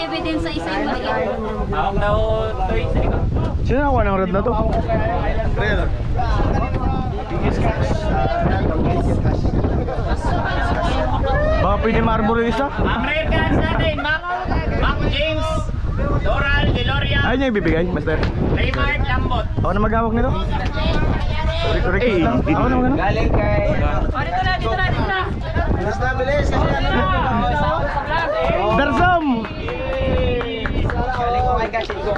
evidence sa isa yung maliit. Hawak daw toy sa likod. Sino nakakuha ng red na to? Baka pwede marble yung isa? Ang rare cards natin, Mac James, Doral, Deloria, Ayaw niya ibibigay, master. Raymart, Lambot. Ako na maghawak nito? Correct lang. Ako na magano? Galing kay... Dito na. Bilis na, bilis! Darsam! Galing ko kay Kasiko.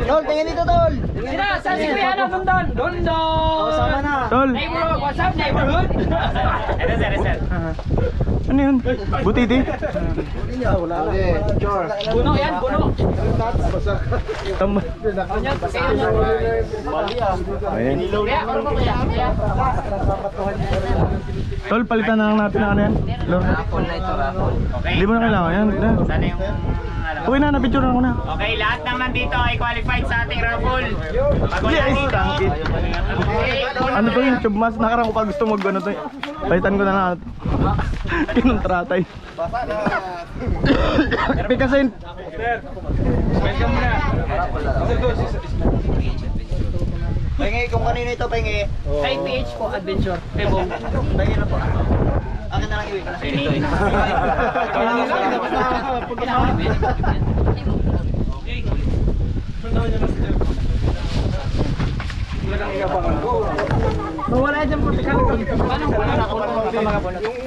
Tol, tingin dito, Tol! Sino? Saan si Kuya ano? Dondon! Dondon! Sama na! Tol! Neighborhood! What's up, neighborhood? Sir. Ano yun? Butiti? Wala na. Sure. Puno yan, puno! Tama. Ayan. Tol, palitan na lang natin ang ano yan. Lord. Raffle na ito, raffle. Hindi mo na kailangan yan. Sana yung Okay na, napicture na ako na. Okay, lahat ng nandito ay qualified sa ating raffle. Pag wala Yes, dito, thank you. Ano to yung tube mas? Nakarang ko pa gusto mag-ano to. Palitan ko na lang. Kinontrata eh. Pikasin. Pengi, kung kanino ito, pengi. Kay PH po, adventure. Pebo. Pengi na po. Akin na lang iwi. Wala dyan po. Paano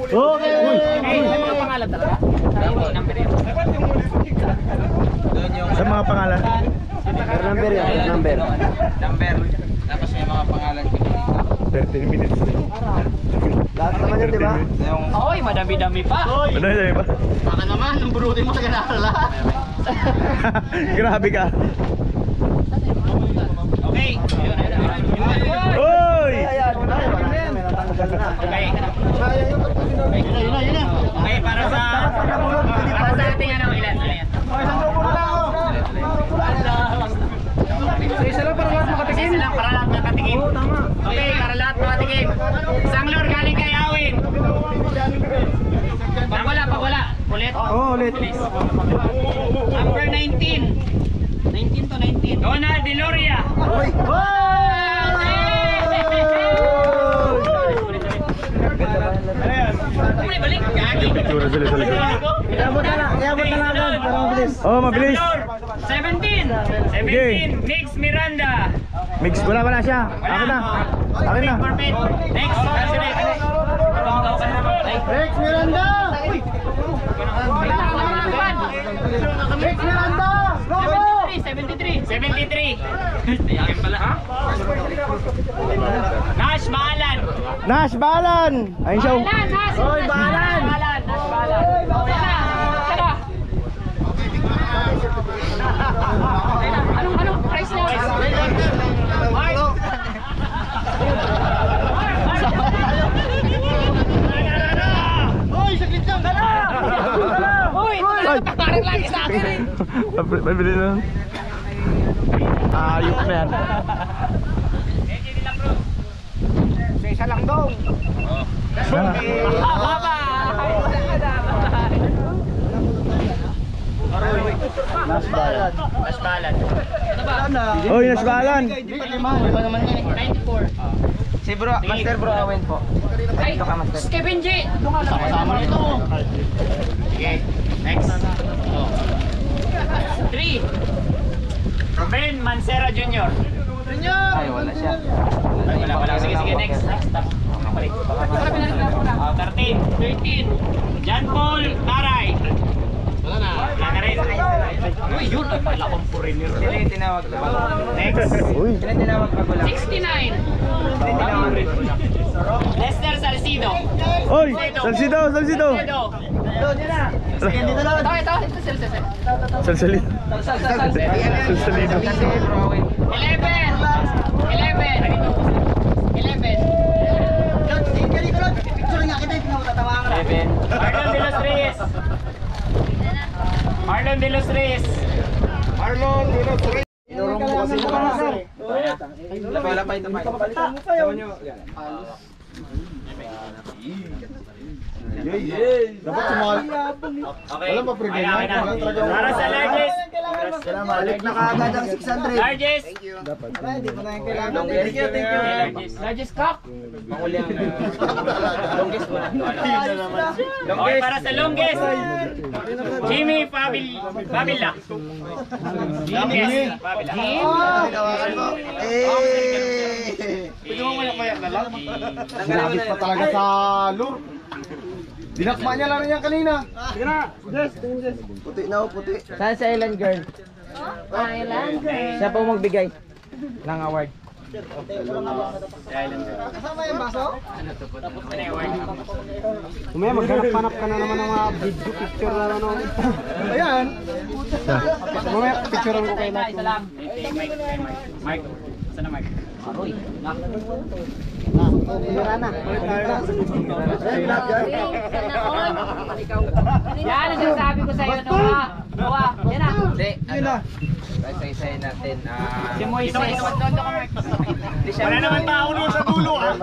Okay. may mga pangalan talaga? Number yan. Sa mga pangalan. Number yan, number. Number. Tapos may mga pangalan ko dito. 13 minutes. Lahat naman yun, di ba? Yung... Oy, madami-dami pa. Ano yun ba? Baka naman, ang burutin mo sa ganaan lahat. Grabe ka. Okay. Oy! Okay, para sa ating ano, ilan? Isa lang para lahat makatikim. Isa lang para lahat makatikim. Okay, para lahat makatikim. Isang lure galing kay Awin. Pag wala. Ulit. Oh, ulit. Number 19. 19 to 19. Donald Deloria. Uy! Balik. Gagi. Picture na sila sa likod. Iabot na lang agad, para mabilis. Oh, mabilis. 17. Mix Miranda. Mix, wala siya. Akin na. Akin na. Perfect. Next. Rex Miranda! Rex Miranda! Logo! 73. Yakin pala ha? Nash Balan. Nash Balan! Ayun siya. Hoy, balan! Nash Balan. Tara. Anong price niya? Hoy, saglit lang! Dala! Uy, parang lagi sa akin eh. Mabili na. Ayok na yan. Isa lang dong! Baba. Nash Balan. Nash Balan. Oy, Nash Balan! Di pa naman yan. 94. Si bro, Master Bro Awen po. Ay, Kevin J. Sama nito. Okay. Next. 3. Ruben Mancera Jr. Ay, wala siya. Wala. Sige, next. Balik. 13. John Paul Taray. Wala na rin. Uy, yun. Ay, pala akong foreigner. Sila yung tinawag na ba? Next. Uy. Sila yung tinawag na gulang. 69. Lester Salcido. Oy! Salsido! Salcido. Doon, yun na. Sige, dito lang. Ito. Sel. Salsalit. Salsalido. Kasi Bro Awen. 11. Lord, tingin ka Lord. Picture nga kita, hindi mo tatawa ka. Marlon De Los Reyes. Tinurong mo kasi mo na, sir. Wala pa ito. Dapat sumali. Okay. Wala pa pre-game. Okay na. Para sa largest. Balik na kaagad ang 600. Largest. Hindi pa na yung kailangan. Thank you. Largest cock. Longest mo na. Okay, para sa longest. Jimmy Pabila. Longest. Pabila. Tinawakan mo. Pwede mo mayak-mayak na lang. Nagabit pa talaga sa lure. Dinakma niya lang yan kanina. Sige na. Puti na o puti. Saan sa Island Girl? Island Girl. Siya po magbigay ng award. Kasama yung baso? Kumaya maghanap-hanap ka na naman ng mga video picture na ano. Ayan. Mamaya picturean ko kayo lahat. Mike. Saan na Mike? Yan ang sinasabi ko sa'yo, Noah. Noah, yan na. Yun na. Say natin. Si Moises. Wala naman tao nun sa dulo ah.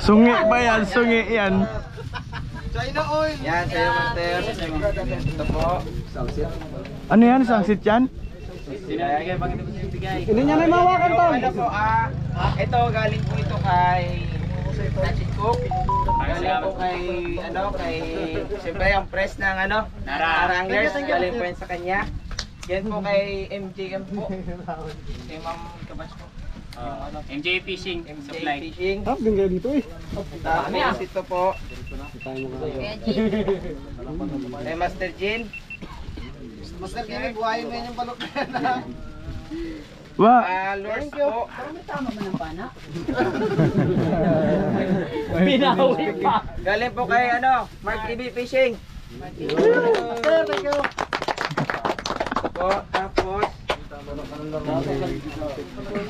Sungi ba yan? Sungi yan. Yan, sa'yo master. Ito po. Ano yan? Sangsit yan? Hindi niya na mawakan to. Ito po, ito galing po ito kay Natchet Cook. Galing po kay, siyempre ang press ng Naranglers. Galing po yan sa kanya. Yan po kay MJM po. Kay Ma'am Kabas po. MJ Fishing MJ Supply. Fishing. Din kayo dito eh. Tapos ito po. Kay Master Jin. Master Jin, buhayin mo yan yung balok na. Wa. Lures po. Binawi pa. Galing po kay Mark TV Fishing. Thank you. Po, tapos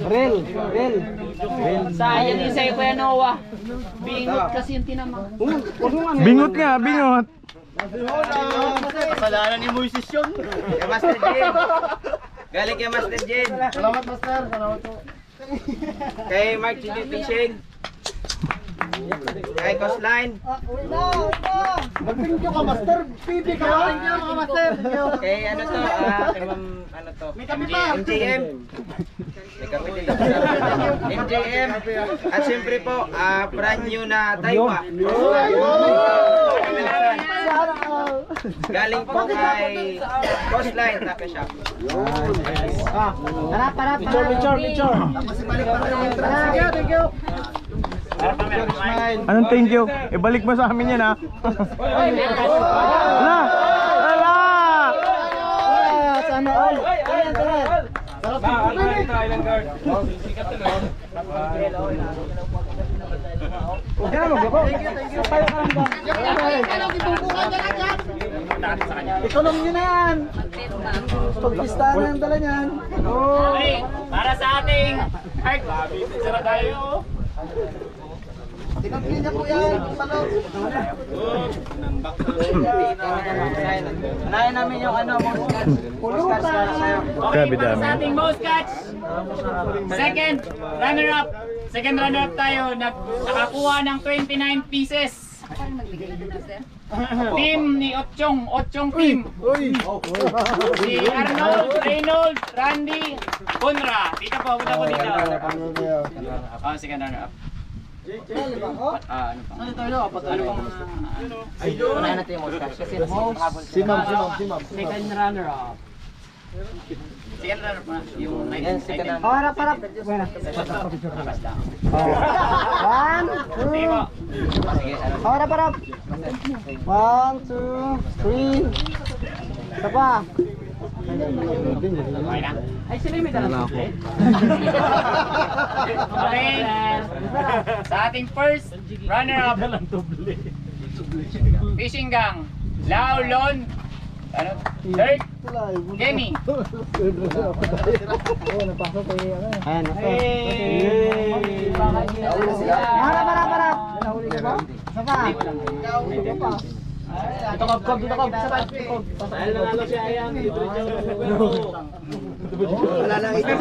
Rel. Sayang din sa'yo Kuya Noah. Bingot kasi yung tinamang. Bingot nga, bingot. kasalanan ni Moises yun. Kay Master Jin. Galing kay Master Jin. Salamat, Master. Salamat po. Kay Mark TV Fishing. Kay Coastline. Nag-thank you ka, Master. Pipi ka. Thank you, mga Master. Kay kay Ma'am, MJM. May kami din ako sa MJM. At siyempre po, brand new na Taiwa. Galing po kay Coastline Tape Shop. Harap. Picture. Thank you. Anong thank you? Ibalik mo sa amin yan ha. Ala! Ala! Sana all. Ikonom nyo na yan. Pagpistahan na yung dala niyan. Okay, para sa ating art. Sara tayo. Tinapin niya po yan. Anayin namin yung postcards para sa'yo. Okay, Grabe para dami. sa ating most catch. Second runner-up. Second runner-up tayo. Nakakuha ng 29 pieces. Team ni Ochong team. Si Arnold, Reynold, Randy, Conra. Dito po, punta po dito. Oh, second runner-up. Ano pang Unahin natin yung most cash. Kasi Si Ma'am. second runner-up. second runner-up na. Yung Yan, second runner-up. Harap. Bueno. One, two. Sige po. Harap. 1, 2, 3. Isa pa. Okay na. Ay, sila yung may dala ako. Okay. Sa ating first runner-up. Fishing gang. Lau, Lon, Dirk, Kenny. Ayan, harap. Nahuli ka ba? Isa pa. Dito kob. Isa pa. Kob. Nanalo si Ayang. Wala lang ito.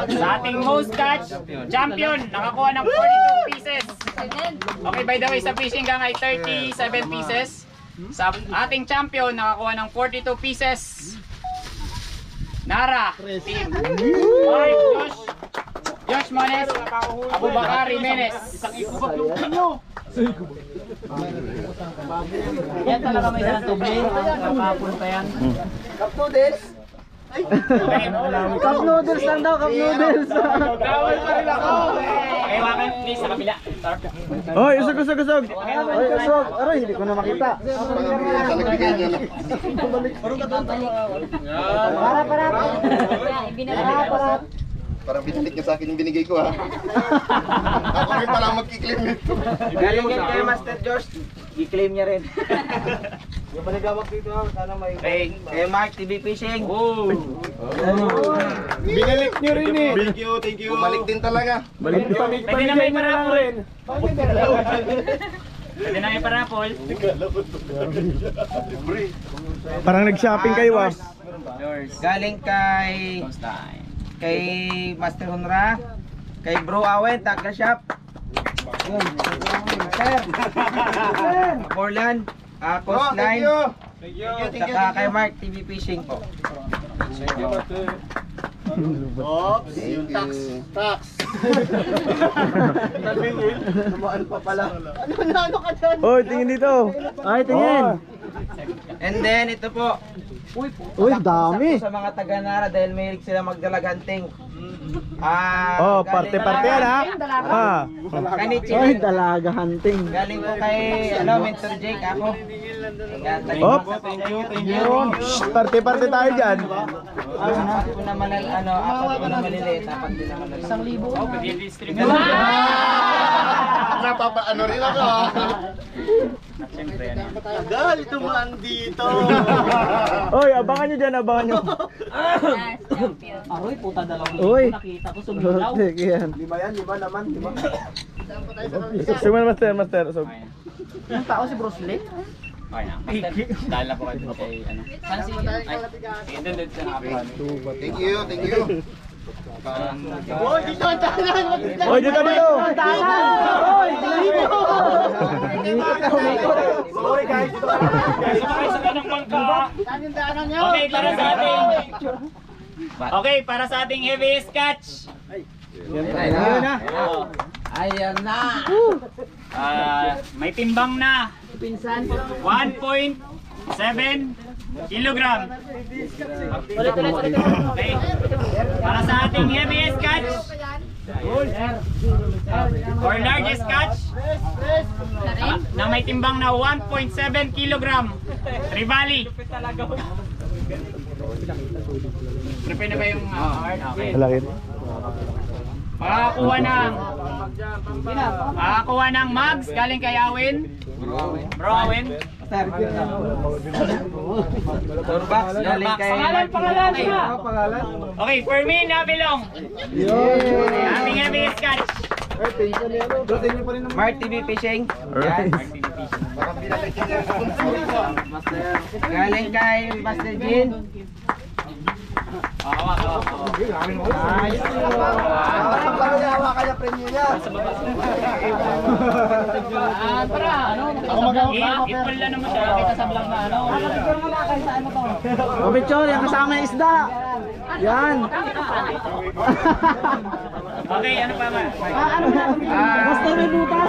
Sa ating most catch, champion, nakakuha ng 42 pieces. Okay, by the way, sa fishing gang ay 37 pieces. Sa ating champion, nakakuha ng 42 pieces. Nara, team. Mark, Josh Mones, Abubakar Jimenez. Yan talaga may dalang tuble. Kapapun pa yan. Cup noodles. Cup noodles lang daw, cup noodles. Gawin pa rin ako. Okay, wakan please sa kabila. Oy, usog. Oy, usog. Aray, hindi ko na makita. Para. Parang binalik niya sa akin yung binigay ko ha. Ako rin pala magkiklaim nito. Galing yan kay Master Josh. I-claim niya rin. Yung maligawak dito, sana may... Kay Mark TV Fishing. Binalik nyo rin eh. Thank you. Bumalik din talaga. Balik Pwede na may parapol. Pwede na may parapol. Parang nag-shopping kayo ah. Galing kay Master Honra, kay Bro Awen, Taka Shop. Sir. Portland, Coastline. Saka kay Mark TV Fishing po. Oops, yung tax. Tumaan pa pala. Oy, tingin dito. Ay, tingin. And then ito po. Uy, Sakto sa mga taga Nara dahil mahilig sila magdalaganting. Oh, parte-parte yan ha. Ah. Kanichi. dalaga hunting. Galing ko kay Mentor Jake ako. Hop. Parte-parte tayo dyan. Apat ko na maliliit, apat din na maliliit. 1,000. Oh, pwede distribute. Ano rin ako ha. Siyempre yan. Tagal, tumaan dito. Oy, abangan nyo dyan, abangan nyo. Aroy, puta dalawang Uy. nakita ko sumilaw. Yan. 5 naman. Suman, master. So, Yung tao si Bruce Lee? Okay na. Dahil na po kayo kay ano. Saan si... Ay, doon sa nakakuha. Thank you. Oy, dito. Sorry guys. Okay, para sa ating... Okay, para sa ating heaviest catch. Ayan na. May timbang na. Pinsan. 1.7 kilogram. Okay. Para sa ating heaviest catch or largest catch na may timbang na 1.7 kilogram. Trevally. Prepare na ba yung hard? Okay. Malakit. Makakuha ng mugs galing kay Awin. Bro Awin. Turbox galing kay Pangalan. Okay, for me, Nabilong. Ating heaviest catch. Mark TV Fishing. Alright. Galing kay Master Jin. Ipul na naman siya. Kita sa vlog na ano. O, picture, yung kasama yung isda. Yan. Okay, ano pa ba? Basta may butas.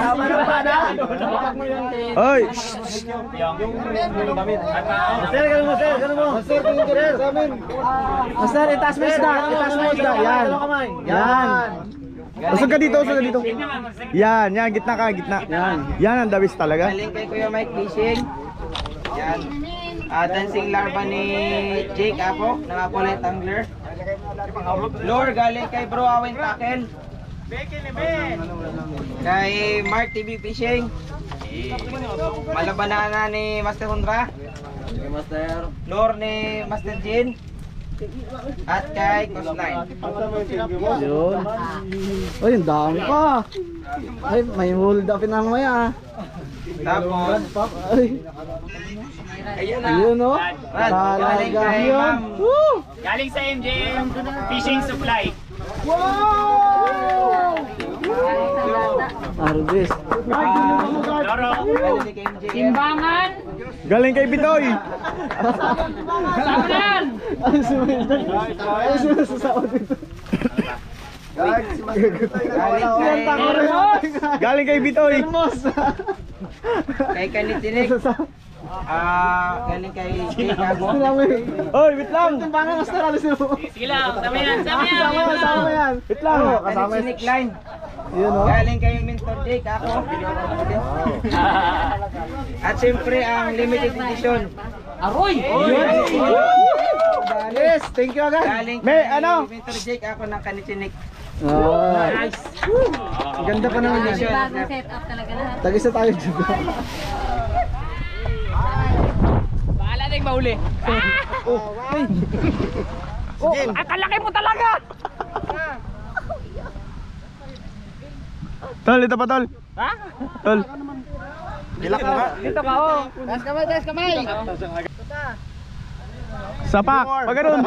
Oy. Master, itaas mo isda. Yan. Yan. Usog ka dito. Yan, gitna ka. Yan ang dawis talaga. Galing kay Kuya Mike Fishing. Yan. Dancing larva ni Jake ako, nakakulay angler. Lure galing kay Bro Awen Tackle. Kay Mark TV Fishing. Malabanana ni Master Honra. Lure ni Master Jin. At kay Coastline. Yun. Uy, ang dami pa. Ay, may hold up na mamaya. Tapos, Ay, ayun o. galing kay Ma'am. Galing sa MJM Fishing Supply. Arbis. Loro. Galing kay MJ. Timbangan. Galing kay Bitoy. Sabanan. Ano sumunod? Ano sumunod sa sao dito? Galing kay Bitoy. Kay Kanitinik. Galing kay Jake ako. Oy, wait lang. Timbangan mas taralo sila. Sige lang, sama yan. Kasama yan. Wait lang. Kasama yan. Kanitinik line. Yun o. Galing kay Mentor Jake ako. At siyempre ang limited edition. Aroy! Yes, thank you agad. Galing May, kay ano? Mentor Jake ako ng Kanitinik. Nice. Ganda pa naman Edition. yun. Bagong setup talaga lahat. Tag-isa tayo dito. Bahala na yung mahuli. Ang kalaki mo talaga! Tol, ito pa tol. Ha? Tol. Dito ka, oh. Sapak. Pag ganun.